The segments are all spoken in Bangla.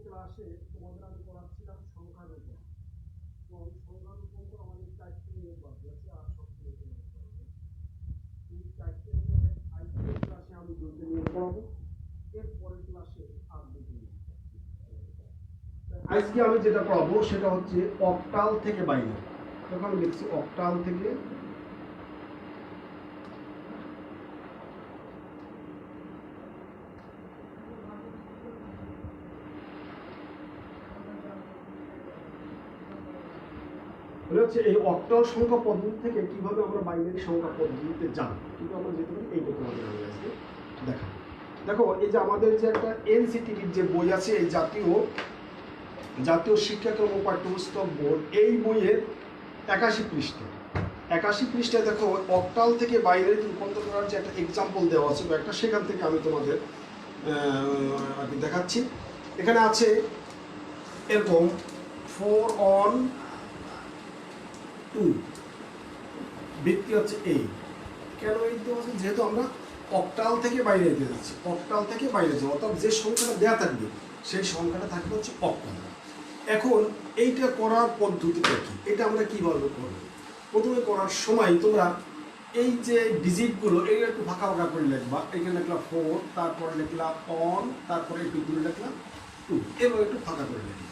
ক্লাসে তোমাদের আমি পড়াচ্ছিলাম সংখ্যার উপর। এবং সংখ্যার উপর তো আমাদের 4টি নিয়োগ বাকি আছে, আর সব নিয়োগ করবে। এই 4টি নিয়োগে আজকের ক্লাসে আমি 2টি নিয়োগ পড়াবো, এর পরের ক্লাসে আর 2টি নিয়োগ। আজকে আমি যেটা পড়াবো সেটা হচ্ছে অক্টাল থেকে বাইনারি। তখন আমি লিখছি অক্টাল থেকে হচ্ছে এই অক্টাল সংখ্যা পদ্ধতি থেকে কিভাবে আমরা বাইনারি সংখ্যা পদ্ধতিতে যাব, কিন্তু আমরা যেতে পারি এইটা তোমাদের আমি আজকে দেখাবো। দেখো, এই যে আমাদের যে একটা এনসিটিভির যে বই আছে, এই জাতীয় শিক্ষাক্রম ও পাঠ্যপুস্তক বোর্ড, এই বইয়ের 81 পৃষ্ঠায় দেখো অক্টাল থেকে বাইনারিতে রূপান্তর করার যে একটা এক্সাম্পল দেওয়া আছে একটা, সেখান থেকে আমি তোমাদের দেখাচ্ছি। এখানে আছে এরকম 4 on 2, ভিত্তি হচ্ছে এই। কেন এই দেওয়া আছে? যেহেতু আমরা অক্টাল থেকে বাইরে যেতে যাচ্ছি, অক্টাল থেকে বাইরে যাবো, অর্থাৎ যে সংখ্যাটা দেওয়া থাকবে সেই সংখ্যাটা থাকবে হচ্ছে অক্টাল। এখন এইটা করার পদ্ধতিটা কি, এটা আমরা কীভাবে করবো? প্রথমে করার সময় তোমরা এই যে ডিজিটগুলো এই একটু ফাঁকা ফাঁকা করে লিখবা। এখানে লিখলাম 4, তারপরে লিখলাম অন, তারপরে একটু দূরে লিখলাম 2, এবার একটু ফাঁকা করে লিখলাম।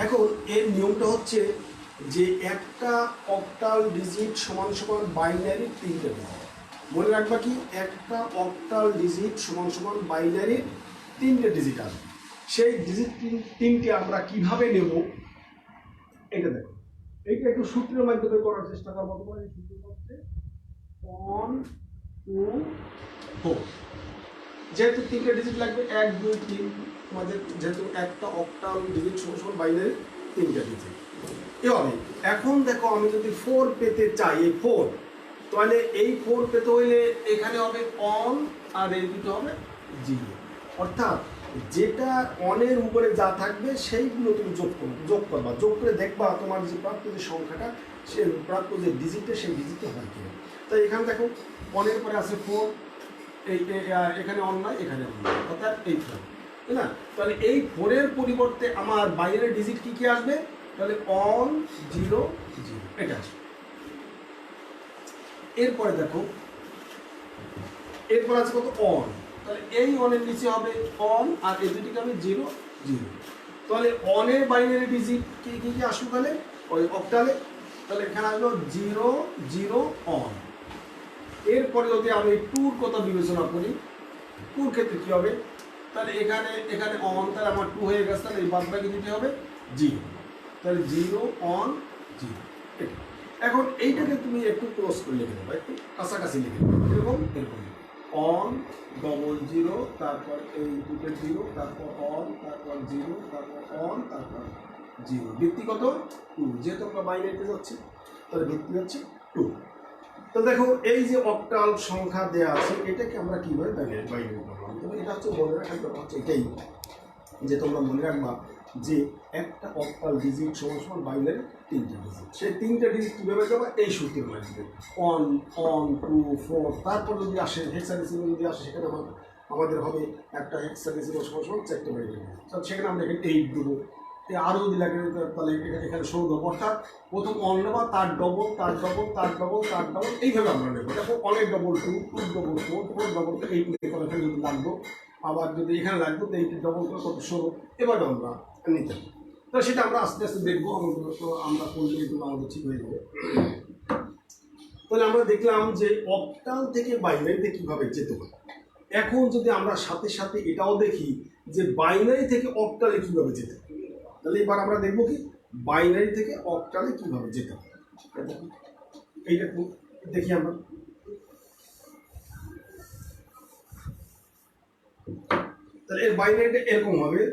এখন এর নিয়মটা হচ্ছে যে একটা অক্টাল ডিজিট সমান সমান বাইনারির 3টে ডিজিট। মনে রাখবা কি, একটা অক্টাল ডিজিট সমান সমান বাইনারির 3টে ডিজিট আসবে। সেই ডিজিট 3টে আমরা কিভাবে নেব এটা দেখো। এইটা একটু সূত্রের মাধ্যমে করার চেষ্টা করবো। তোমার এই সূত্র হচ্ছে 1 2 4। যেহেতু 3টে ডিজিট লাগবে, 1 2 3, তোমাদের যেহেতু একটা অক্টাল ডিজিট সমান সমান বাইনারির 3টে ডিজিট। এভাবে এখন দেখো, আমি যদি 4 পেতে চাই, এই 4, তাহলে এই 4 পেতে হইলে এখানে হবে অন, আর এই দুটো হবে 0। অর্থাৎ যেটা অনের উপরে যা থাকবে সেইগুলো তুমি যোগ করবা। যোগ করে দেখবা তোমার যে প্রাপ্ত যে সংখ্যাটা, সে প্রাপ্ত যে ডিজিটটা, সেই ডিজিটটা হয় কিনা। তাই এখানে দেখো অনের পরে আছে 4, এই এখানে অন নয়, এখানে অন নয়, অর্থাৎ এই 4, তাই না? তাহলে এই 4-এর পরিবর্তে আমার বাইরের ডিজিট কি আসবে? তাহলে অন 0 0 এটা আছে। এরপরে দেখো, এরপর আছে কত? অন। তাহলে এই অনের নিচে হবে অন, আর এই দুটিকে আমি 0 0। তাহলে অনের বাইনারি ডিজিট কি কি কি আসলো তাহলে ওই অক্টালে? তাহলে এখানে আসলো 0 0 অন। এরপরে যদি আমি 2-র কথা বিবেচনা করি, 2-র ক্ষেত্রে কি হবে? তাহলে এখানে অন, তাহলে আমার 2 হয়ে গেছে, তাহলে এই বাদ বাকি দিতে হবে 0। তাহলে 0 অন 0 এটা। এখন এইটাকে তুমি একটু ক্লোজ করে লিখে দেবো, একটু কাছাকাছি লিখে দেবো, এরকম এরকম অন 0 তারপর এই দুটো 0, তারপর অন, তারপর 0, তারপর অন, তারপর 0। ভিত্তি কত? 2। যেহেতু আমরা বাইনারিতে যাচ্ছি, তাহলে ভিত্তি হচ্ছে 2। তো দেখো, এই যে অক্টাল সংখ্যা দেওয়া আছে, এটাকে আমরা কীভাবে বাইনারি করলাম? তবে এটা হচ্ছে মনে রাখার ব্যাপার হচ্ছে এটাই, যে তোমরা মনে রাখবা যে একটা অক্টাল ডিজিট সমান সমান বাইনারি 3টে ডিজিট। সেই 3টে ডিজিট কীভাবে যাবে? এই সূত্রের মাধ্যমে অন 2 4, তারপর যদি আসে হেক্সাডেসিমাল, যদি আসে সেখানে আমাদের হবে একটা হেক্সাডেসিমাল সমান সমান 4টে বাইনারি ডিজিট। তাহলে সেখানে আমরা এখানে 8 দেবো। আরও যদি লাগে তাহলে এখানে 16 দেবো। অর্থাৎ প্রথম অন নেবা, তার ডবল, তার ডবল, তার ডবল, তার ডবল, এইভাবে আমরা নেবো। দেখো অনের ডবল 2, 2 ডবল 4, 4 ডবল 8 করে এখানে যদি লাগবো, আবার যদি এখানে লাগবো তো 8 ডবল করে কত? 16। এবার আমরা নিতে হবে। তো সেটা আমরা আস্তে আস্তে দেখবো, আমরা করলে এগুলো আমাদের ঠিক হয়ে যাবে। তাহলে আমরা দেখলাম যে অক্টাল থেকে বাইনারিতে কীভাবে যেতে হয়। এখন যদি আমরা সাথে সাথে এটাও দেখি যে বাইনারি থেকে অক্টালে কীভাবে যেতে হয়, তাহলে এবার আমরা দেখবো কি বাইনারি থেকে অক্টালে কীভাবে যেতে হয়। এইটা দেখি আমরা। তাহলে এর বাইনারিটা এরকম হবে,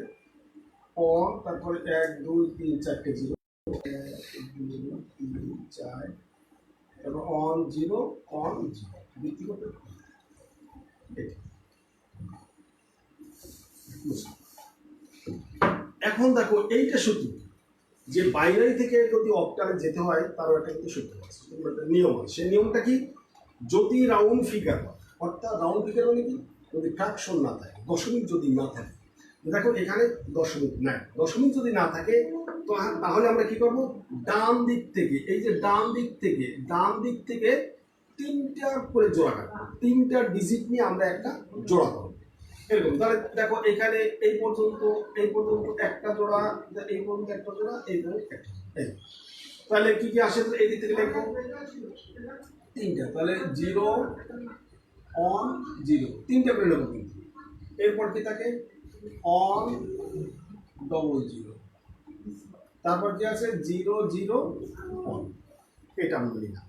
অন, তারপরে 1 2 3 4টে 0, 1 2 3 4, তারপর অন 0 অন 0, ভিত্তি করতে। এখন দেখো এইটা সূত্র, যে বাইনারি থেকে যদি অক্টালে যেতে হয় তারও একটা কিন্তু সূত্র আছে, একটা নিয়ম আছে। সেই নিয়মটা কি? যদি রাউন্ড ফিগার হয়, অর্থাৎ রাউন্ড ফিগার মানে কি? যদি ফ্র্যাকশন না থাকে, দশমিক যদি না থাকে, দেখো এখানে দশমিক নাই, দশমিক যদি না থাকে তো তাহলে আমরা কি করব, ডান দিক থেকে, এই যে ডান দিক থেকে তিনটা করে জোড়া কাটবো, তিনটা ডিজিট নিয়ে আমরা একটা জোড়া করবো এরকম। তাহলে দেখো এখানে এই পর্যন্ত একটা জোড়া, এই পর্যন্ত একটা জোড়া, এই পর্যন্ত একটা, এই তাহলে কি কি আসে এই দিক থেকে লিখবো তিনটা, তাহলে 0 অন 0 তিনটা করে নেবো কিন্তু। এরপর কি থাকে অন ডবল 0, তারপর কি আছে 0 0 অন, এটা আমরা নিলাম।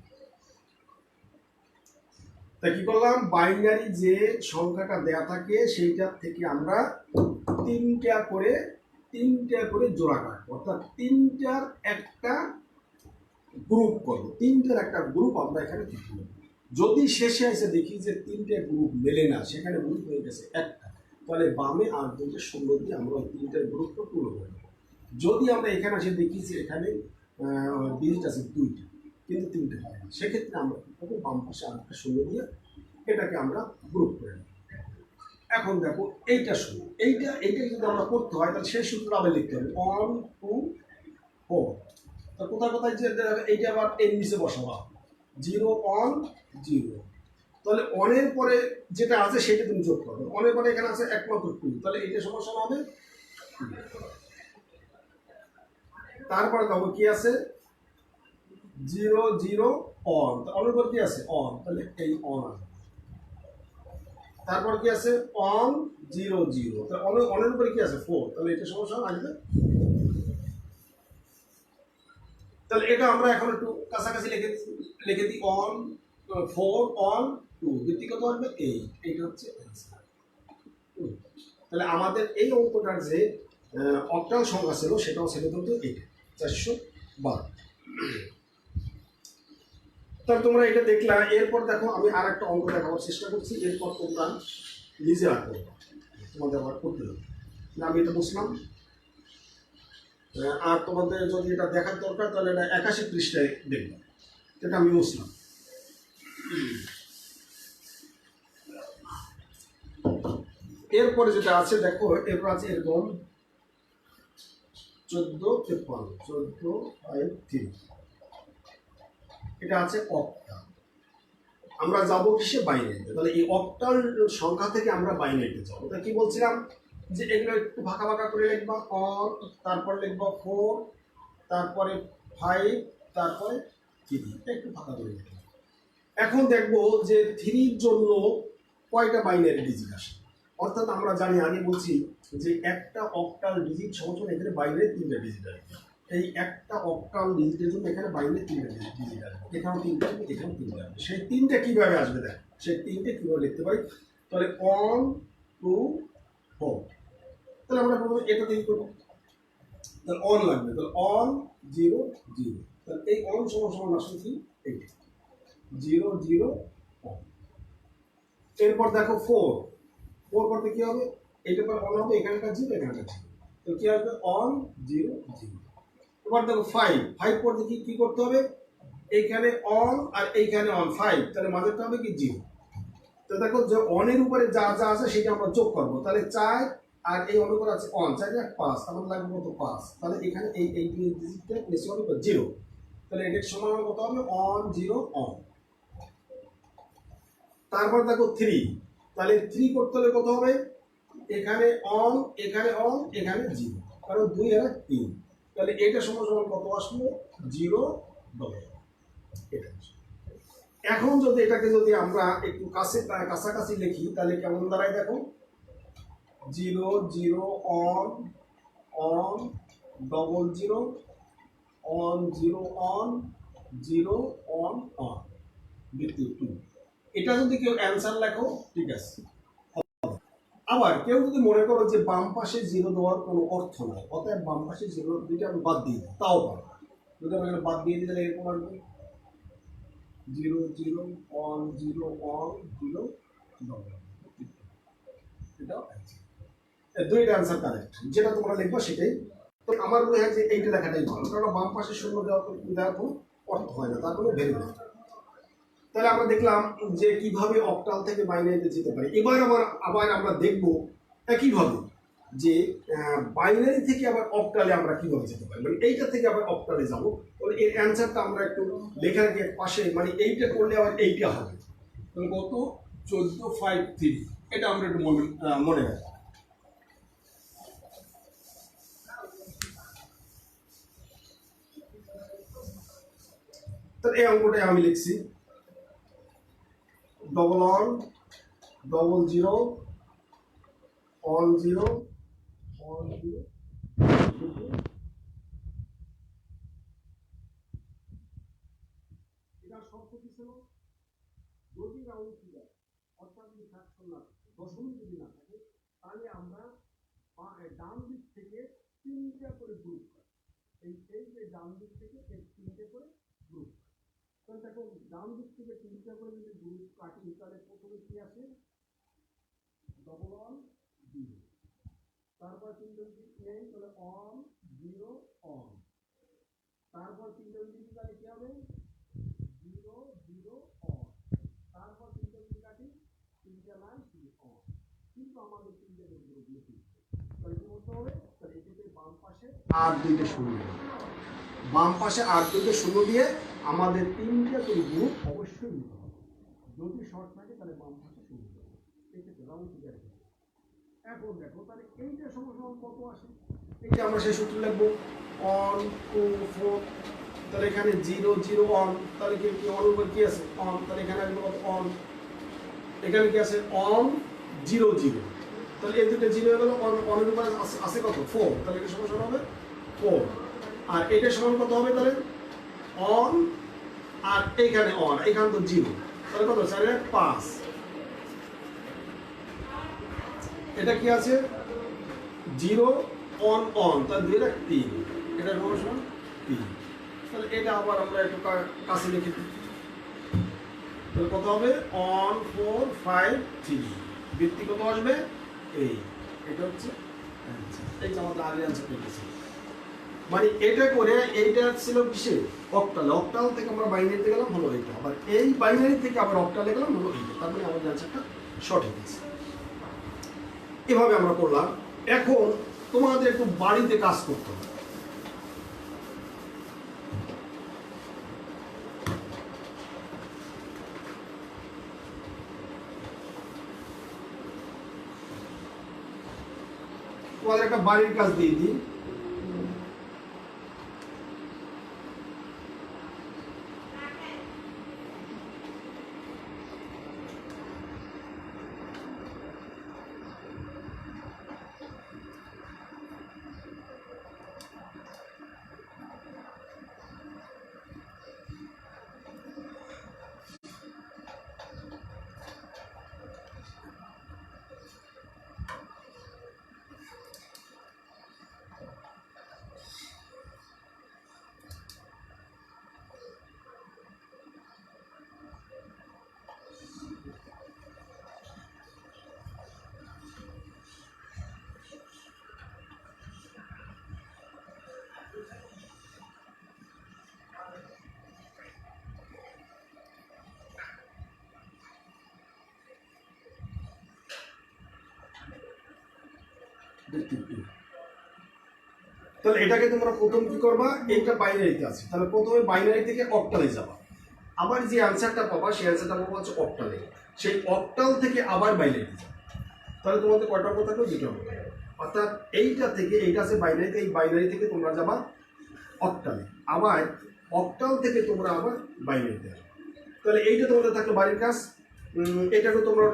তা কি করলাম, বাইনারি যে সংখ্যাটা দেয়া থাকে সেইটার থেকে আমরা তিনটা করে জোড়া কাটবো, অর্থাৎ তিনটার একটা গ্রুপ করবো, তিনটার একটা গ্রুপ আমরা এখানে ঠিক করবো। যদি শেষে এসে দেখি যে তিনটে গ্রুপ মেলে না, সেখানে গ্রুপ হয়ে গেছে একটা, তাহলে বামে আর দুটো শূন্য দিয়ে আমরা ওই তিনটার গ্রুপটা পূর্ণ করে দেবো। যদি আমরা এখানে এসে দেখি যে এখানে ডিজিট আছে দুইটা কিন্তু তিনটে হয় না, সেক্ষেত্রে আমরা কি করবো, বাম পাশে আর একটা শূন্য দিয়ে এটাকে আমরা গ্রুপ করে নেব। এখন দেখো এইটা শূন্য, এইটা যদি আমরা করতে হয় তাহলে সেই সূত্র আবার লিখতে হবে 1 2 4। তো কোথায় যে এইটা আবার এর নিচে বসাবো 0 1 0, তাহলে অনের পরে যেটা আছে সেটা তুমি যোগ করবে, অনের পরে এখানে আছে একমাত্র 2, তাহলে এইটা সমান হবে। তারপরে দেখো কি আছে 0 0 অন, অনের পর কি আছে অন, তাহলে এই অন আসবে। তারপর কি আছে অন 0 0, তাহলে অনের উপরে কি আছে 4, তাহলে এটা সমান আসবে। তাহলে এটা আমরা এখন একটু কাছাকাছি লিখে দিই অন 4 অন 2, ব্যক্তিগত আসবে 8, এইটা হচ্ছে অ্যান্সার। তাহলে আমাদের এই অঙ্কটার যে অক্টাল সংখ্যা ছিল সেটাও ছিল কিন্তু এইটা 412। তাহলে তোমরা এটা দেখলা। এরপর দেখো আমি আর একটা অঙ্ক দেখাবার চেষ্টা করছি, এরপর তোমরা নিজেরা করবে, তোমাদের আবার করতে হবে। আমি এটা বুঝলাম, আর তোমাদের যদি এটা দেখার দরকার তাহলে এটা 81 পৃষ্ঠায় দেখবে, এটা আমি বুঝলাম। এরপরে যেটা আছে দেখো, এরপর আছে এরকম 14 53 14 5 3, এটা আছে অক্টাল। আমরা যাবো কিসে, বাইনারিতে। তাহলে এই অক্টাল সংখ্যা থেকে আমরা বাইনারিতে যাবো। তা কি বলছিলাম যে এগুলো একটু ভাঁকা করে লিখবা, অন, তারপর লিখবা 4, তারপরে 5, তারপরে 3, একটু ফাঁকা করে লিখবা। এখন দেখবো যে 3 এর জন্য কয়টা বাইনারি ডিজিট আসে, অর্থাৎ আমরা জানি, আগে বলছি যে একটা অক্টাল ডিজিট সমান এখানে বাইনারি 3টা ডিজিট আসবে। এই একটা অক্টাল ডিজিটের জন্য এখানে বাইনারি 3টা ডিজিট আসবে, এখানেও 3টা আসবে, এখানেও 3টা আসবে। সেই 3টা কিভাবে আসবে দেখ, সেই 3টা কিভাবে লিখতে পারি, তাহলে 1 2 4, তাহলে আমরা প্রথমে এটা থেকে করবো, তাহলে অন লাগবে, তাহলে অন 0 0, তাহলে এই অন সমান আসলে কি এইটা 0 0 অন। এরপর দেখো 4 করতে কি হবে, এইটার পর অন হবে, এখানটা 0 এখানটা 0, তো কি আসবে অন 0 0। এবার দেখো 5 করতে কি করতে হবে, এইখানে অন আর এইখানে অন 5, তাহলে মাঝেরটা হবে কি 0। তো দেখো যে অনের উপরে যা আছে সেটা আমরা যোগ করবো, তাহলে 4 আর এই অনের উপরে আছে অন, 4 আর 5, তাহলে লাগবে কত 5, তাহলে এখানে এই ডিজিটটা নিচে হবে 0, তাহলে এটার সমান কত হবে অন 0 অন। তারপর দেখো 3, তাহলে 3 করতে হলে কত হবে, এখানে অন এখানে অন এখানে 0, কারণ 2 আর 3, তাহলে এটা সমান কত আসলো 0 ডবল। এটা এখন যদি এটাকে যদি আমরা একটু কাছাকাছি লিখি তাহলে কেমন দাঁড়ায় দেখো 0 0 on on double 0 on 0 on 0 on on বৃত্তি 2। এটা যদি কেউ অ্যান্সার লেখো ঠিক আছে। আবার কেউ যদি মনে করো যে বাম পাশে 0 দেওয়ার কোনো অর্থ নাই, অতএব বাম পাশে 0 দুইটা আমি বাদ দিয়ে দিই, তাও পারো। যদি আমি বাদ দিয়ে দিই তাহলে এরকম আসবে 0 0 অন 0 অন 0 ডবল। এটাও দুইটা অ্যান্সার কারেক্ট, যেটা তোমরা লিখবা সেটাই। তো আমার মনে হয় যে এইটা লেখাটাই ভালো, কারণ বাম পাশে শূন্য দেওয়ার কোনো অর্থ হয় না, তার কোনো ভ্যালু নেই। তাহলে আমরা দেখলাম যে কিভাবে অক্টাল থেকে বাইনারিতে যেতে পারি। এবার আবার আমরা দেখবো একইভাবে যে বাইনারি থেকে আবার অক্টালে আমরা কিভাবে যেতে পারি, মানে এইটা থেকে আবার অক্টালে যাবো। তাহলে এর অ্যান্সারটা আমরা একটু লেখা রাখি পাশে, মানে এইটা করলে আবার এইটা হবে। তাহলে কত 1453, এটা আমরা একটু মনে রাখি। তাহলে এই অঙ্কটাই আমি লিখছি 1100 10 এটা শর্ত কি ছিল, যদি রাউন্ড ফিগার অর্থাৎ যদি ফ্র্যাকশন না দশমিক যদি না থাকে, তাহলে আমরা ডান দিক থেকে 3টা করে গ্রুপ করি। এই যে ডান দিক থেকে 3টে করে গ্রুপ, তাহলে দেখো ডান দিক থেকে 3টা করে যদি গ্রুপ কাটি, তাহলে প্রথমে কি আসে 11 0, তারপর 3 নেই, তাহলে 1 0 1, তারপর 3 তাহলে কি হবে 0 0 1, তারপর 3 কাটি 3টা মান 1, কিন্তু আমাদের 3টা গ্রুপ লিখি। তাহলে কি করতে হবে, তাহলে এটাকে বাম পাশে আর 2টে শূন্য, বাম পাশে আর 2টে শূন্য দিয়ে আমাদের 3টা করে গ্রুপ অবশ্যই নিতে হবে। যদি শর্ট থাকে তাহলে বাম পাশে শূন্য দেবো, এক্ষেত্রে রাউন্ড ফিগার। এখন দেখো তাহলে এইটা সমান কত আসে, এইটা আমরা সেই সূত্র লিখবো 1 2 4, তাহলে এখানে 0 0 1, তাহলে কি 1 উপর কি আছে 1, তাহলে এখানে আসবে কত 1, এখানে কি আছে 1 0 0, তাহলে এই দুটো 0 হয়ে গেল, 1 এর উপর আছে কত 4, তাহলে এটা সমান হবে 4, আর এটা সমান কত হবে, তাহলে 1 আর এখানে 1, এখানে তো 0, তাহলে কত 4 এর 5, এটা কি আছে 0 1 1, তাহলে 2 এর 3, এটা সমান 3, তাহলে এটা আবার আমরা একটু কাছে লিখে দিই। তাহলে কত হবে 1 4 5 3, বৃত্তি কত আসবে এই, এটা হচ্ছে এই যে আমাদের আগের অ্যান্সার পেয়েছি। মানে এটা করে এইটা ছিল কিসে অক্টাল, অক্টাল থেকে আমরা বাইনারিতে গেলাম হলো এইটা, আবার এই বাইনারি থেকে আবার অক্টালে গেলাম হলো এইটা, তার মানে আমাদের অ্যান্সারটা সঠিক আছে। এভাবে আমরা করলাম। এখন তোমাদের একটু বাড়িতে কাজ করতে হবে। তোমাদের একটা বাড়ির কাজ দিয়ে দিই। তাহলে এটাকে তোমরা প্রথম কি করবা, এইটা বাইনারিতে আছে, তাহলে প্রথমে বাইনারি থেকে অক্টালে যাবা, আবার যে অ্যান্সারটা পাবা সেই অ্যান্সারটা পাবা হচ্ছে অক্টালে, সেই অক্টাল থেকে আবার বাইনারিতে যাবা। তাহলে তোমাদের কয়টা অঙ্ক থাকবে, 2টা অঙ্ক থাকবে, অর্থাৎ এইটা থেকে এইটা আছে বাইনারিতে, এই বাইনারি থেকে তোমরা যাবা অক্টালে, আবার অক্টাল থেকে তোমরা আবার বাইনারিতে যাবে। তাহলে এইটা তোমাদের থাকলো বাড়ির কাজ, এটাকে তোমরা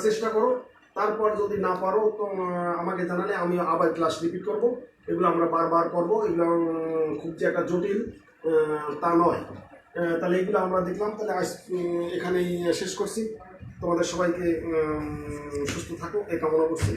চেষ্টা করো, তারপর যদি না পারো তো আমাকে জানালে আমি আবার ক্লাস রিপিট করব। এগুলো আমরা বারবার করব, এগুলো খুব যে একটা জটিল তা নয়। তাহলে এগুলো আমরা দেখলাম, তাহলে আজ এখানেই শেষ করছি। তোমাদের সবাইকে সুস্থ থাকো এই কামনা করছি।